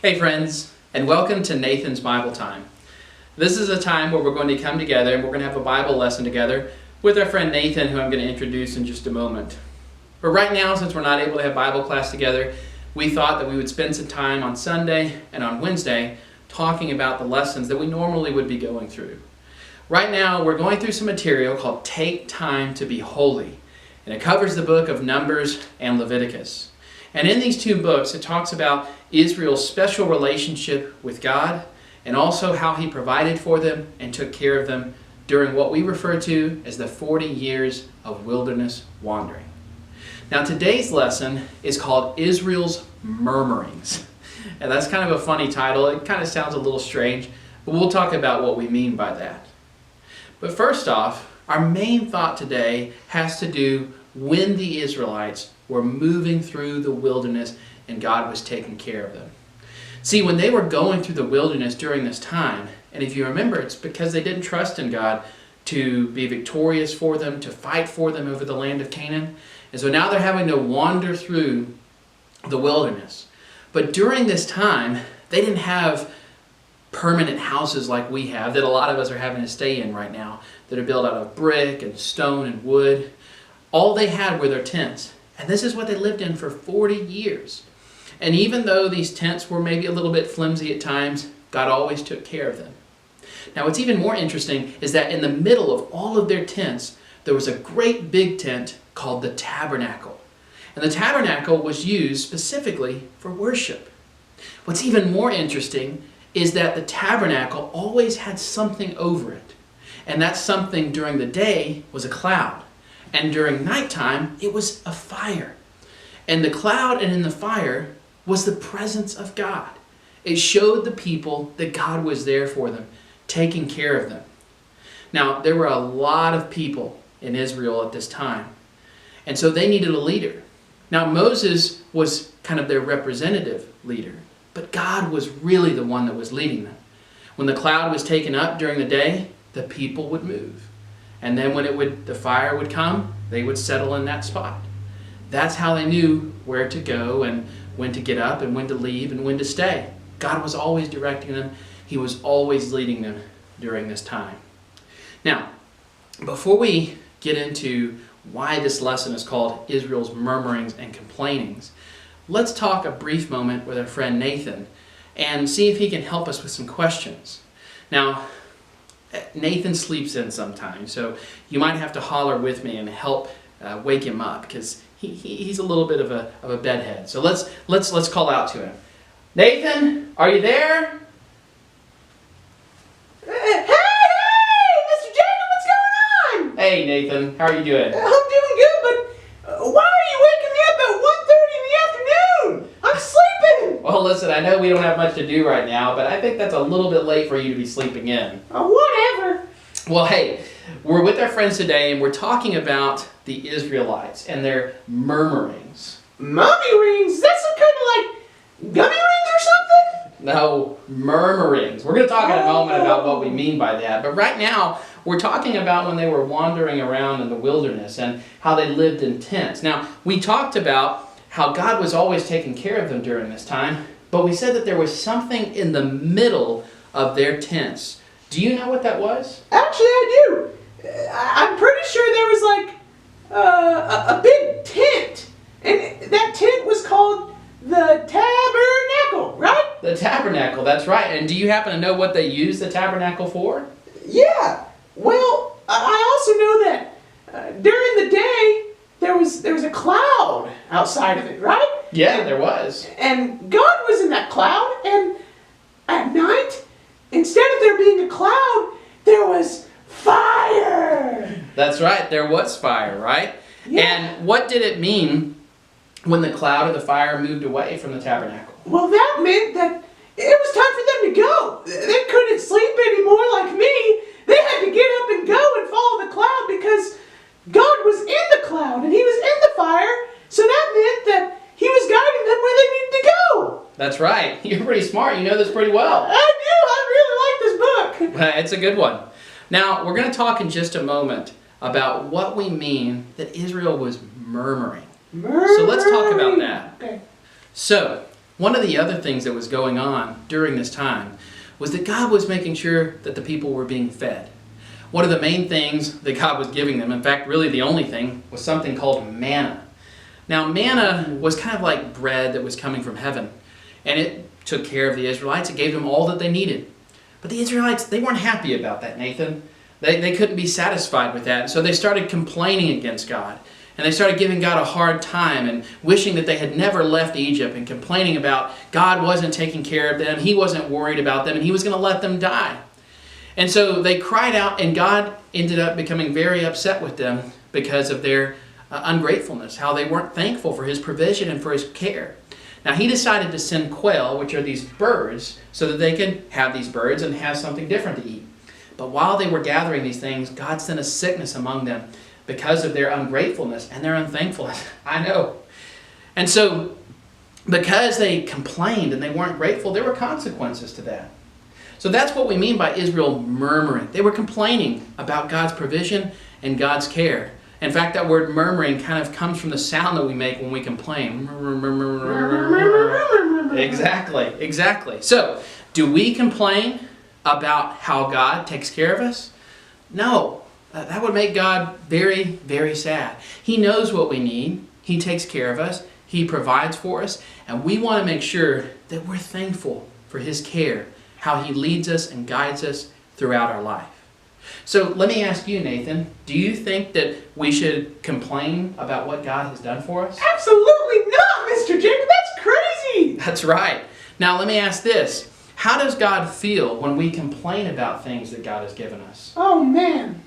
Hey friends, and welcome to Nathan's Bible Time. This is a time where we're going to come together and we're going to have a Bible lesson together with our friend Nathan, who I'm going to introduce in just a moment. But right now, since we're not able to have Bible class together, we thought that we would spend some time on Sunday and on Wednesday talking about the lessons that we normally would be going through. Right now, we're going through some material called Take Time to Be Holy, and it covers the book of Numbers and Leviticus. And in these two books, it talks about Israel's special relationship with God and also how He provided for them and took care of them during what we refer to as the 40 years of wilderness wandering. Now today's lesson is called Israel's Murmurings. And that's kind of a funny title. It kind of sounds a little strange, but we'll talk about what we mean by that. But first off, our main thought today has to do when the Israelites were moving through the wilderness and God was taking care of them. See, when they were going through the wilderness during this time, and if you remember, it's because they didn't trust in God to be victorious for them, to fight for them over the land of Canaan. And so now they're having to wander through the wilderness. But during this time, they didn't have permanent houses like we have, that a lot of us are having to stay in right now, that are built out of brick and stone and wood. All they had were their tents. And this is what they lived in for 40 years. And even though these tents were maybe a little bit flimsy at times, God always took care of them. Now what's even more interesting is that in the middle of all of their tents, there was a great big tent called the tabernacle. And the tabernacle was used specifically for worship. What's even more interesting is that the tabernacle always had something over it. And that something during the day was a cloud. And during nighttime, it was a fire. And the cloud and in the fire was the presence of God. It showed the people that God was there for them, taking care of them. Now, there were a lot of people in Israel at this time. And so they needed a leader. Now, Moses was kind of their representative leader. But God was really the one that was leading them. When the cloud was taken up during the day, the people would move. And then when the fire would come, they would settle in that spot. That's how they knew where to go and when to get up and when to leave and when to stay. God was always directing them. He was always leading them during this time. Now, before we get into why this lesson is called Israel's Murmurings and Complainings, let's talk a brief moment with our friend Nathan and see if he can help us with some questions. Now, Nathan sleeps in sometimes, so you might have to holler with me and help wake him up because he's a little bit of a bedhead. So let's call out to him. Nathan, are you there? Hey, Mr. Jacob, what's going on? Hey Nathan, how are you doing? I'm doing good, but why are you waking me up at 1:30 in the afternoon? I'm sleeping. Well, listen, I know we don't have much to do right now, but I think that's a little bit late for you to be sleeping in. Whatever. Well, hey, we're with our friends today, and we're talking about the Israelites and their murmurings. Mummy rings? That's some kind of like gummy rings or something? No, murmurings. We're going to talk in a moment about what we mean by that. But right now, we're talking about when they were wandering around in the wilderness and how they lived in tents. Now, we talked about how God was always taking care of them during this time, but we said that there was something in the middle of their tents. Do you know what that was? Actually, I do. I'm pretty sure there was like a big tent, and that tent was called the tabernacle, right? The tabernacle, that's right. And do you happen to know what they used the tabernacle for? Yeah. Well, I also know that during the day there was a cloud outside of it, right? Yeah, there was. And God was in that cloud, and at night, instead of there being a cloud, there was fire. That's right, there was fire, right? Yeah. And what did it mean when the cloud or the fire moved away from the tabernacle? Well, that meant that it was time for them to go. They couldn't sleep anymore like me. They had to get up and go and follow the cloud because God was in the cloud and He was in the fire. So that meant that He was guiding them where they needed to go. That's right. You're pretty smart. You know this pretty well. I do. I really like this book. It's a good one. Now, we're going to talk in just a moment about what we mean that Israel was murmuring. Murmuring. So let's talk about that. Okay. So, One of the other things that was going on during this time was that God was making sure that the people were being fed. One of the main things that God was giving them, in fact, really the only thing, was something called manna. Now, manna was kind of like bread that was coming from heaven, and it took care of the Israelites. It gave them all that they needed. But the Israelites, they weren't happy about that, Nathan. They couldn't be satisfied with that, so they started complaining against God. And they started giving God a hard time and wishing that they had never left Egypt and complaining about God wasn't taking care of them, He wasn't worried about them, and He was going to let them die. And so they cried out, and God ended up becoming very upset with them because of their ungratefulness, how they weren't thankful for His provision and for His care. Now He decided to send quail, which are these birds, so that they could have these birds and have something different to eat. But while they were gathering these things, God sent a sickness among them because of their ungratefulness and their unthankfulness. I know. And so, because they complained and they weren't grateful, there were consequences to that. So that's what we mean by Israel murmuring. They were complaining about God's provision and God's care. In fact, that word murmuring kind of comes from the sound that we make when we complain. Exactly. So, do we complain about how God takes care of us? No. That would make God very, very sad. He knows what we need. He takes care of us. He provides for us. And we want to make sure that we're thankful for His care, how He leads us and guides us throughout our life. So let me ask you, Nathan, do you think that we should complain about what God has done for us? Absolutely not, Mr. Jacob. That's crazy. That's right. Now let me ask this. How does God feel when we complain about things that God has given us? Oh, man.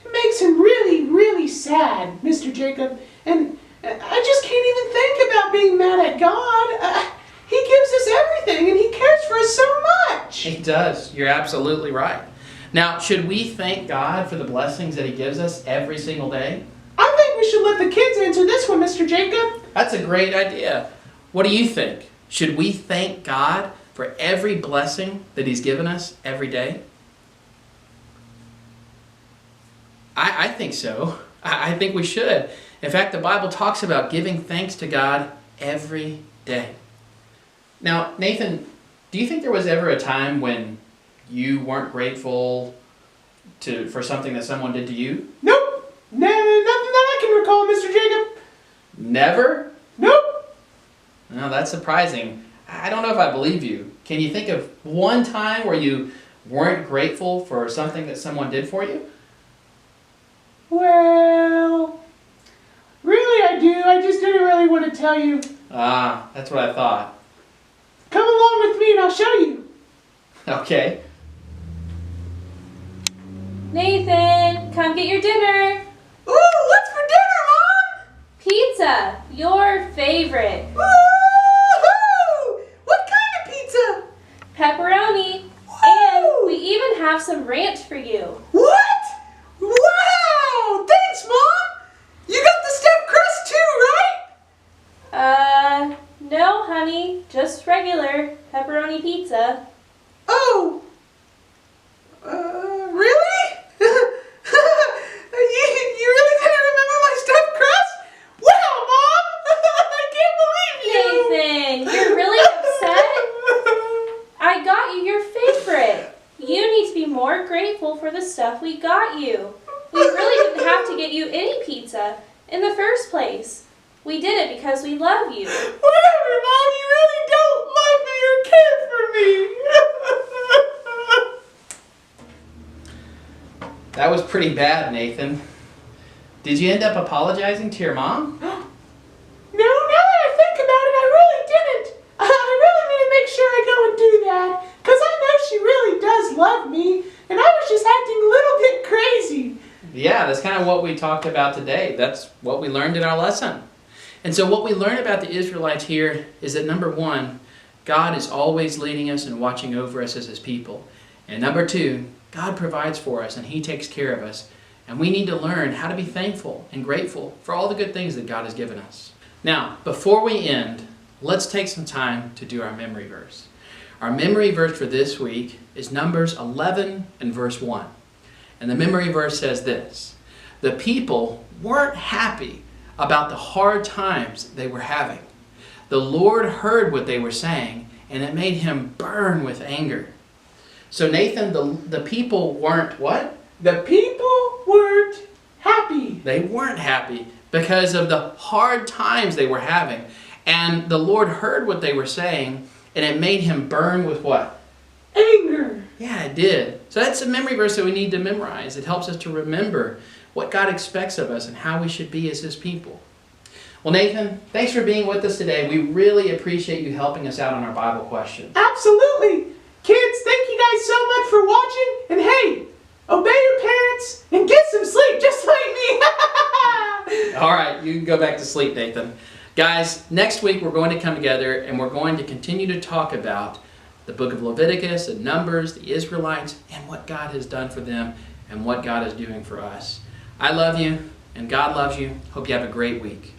It makes Him really, really sad, Mr. Jacob. And I just can't even think about being mad at God. He gives us everything, and He cares for us so much. He does. You're absolutely right. Now, should we thank God for the blessings that He gives us every single day? I think we should let the kids answer this one, Mr. Jacob. That's a great idea. What do you think? Should we thank God for every blessing that He's given us every day? I think so. I think we should. In fact, the Bible talks about giving thanks to God every day. Now, Nathan, do you think there was ever a time when you weren't grateful for something that someone did to you? Nope. No, nothing that I can recall, Mr. Jacob. Never? Nope. No, that's surprising. I don't know if I believe you. Can you think of one time where you weren't grateful for something that someone did for you? Well, really I do. I just didn't really want to tell you. Ah, that's what I thought. Come along with me and I'll show you. Okay. Nathan, come get your dinner. Ooh, what's for dinner, Mom? Pizza, your favorite. Woo-hoo! What kind of pizza? Pepperoni. Woo! And we even have some ranch for you. What? Wow! Thanks, Mom! You got the stuffed crust too, right? No, honey. Just regular pepperoni pizza. Oh. Really? you really didn't remember my stuffed crust? Wow, Mom! I can't believe you! Nathan, you're really upset? I got you your favorite. You need to be more grateful for the stuff we got you. We really didn't have to get you any pizza in the first place. We did it because we love you. Whatever, Mom, you really don't love me or care for me. That was pretty bad, Nathan. Did you end up apologizing to your mom? No, now that I think about it, I really didn't. I really need to make sure I go and do that, because I know she really does love me, and I was just acting a little bit crazy. Yeah, that's kind of what we talked about today. That's what we learned in our lesson. And so what we learn about the Israelites here is that number one, God is always leading us and watching over us as His people. And number two, God provides for us and He takes care of us. And we need to learn how to be thankful and grateful for all the good things that God has given us. Now, before we end, let's take some time to do our memory verse. Our memory verse for this week is Numbers 11 and verse 1. And the memory verse says this: the people weren't happy about the hard times they were having. the Lord heard what they were saying, and it made him burn with anger. So Nathan, the people weren't what? The people weren't happy. They weren't happy because of the hard times they were having. And the Lord heard what they were saying, and it made him burn with what? Anger. Yeah, it did. So that's a memory verse that we need to memorize. It helps us to remember what God expects of us and how we should be as his people. Well, Nathan, thanks for being with us today. We really appreciate you helping us out on our Bible questions. Absolutely. Kids, thank you guys so much for watching. And hey, obey your parents and get some sleep just like me. All right, you can go back to sleep, Nathan. Guys, next week we're going to come together and we're going to continue to talk about the book of Leviticus and Numbers, the Israelites, and what God has done for them and what God is doing for us. I love you, and God loves you. Hope you have a great week.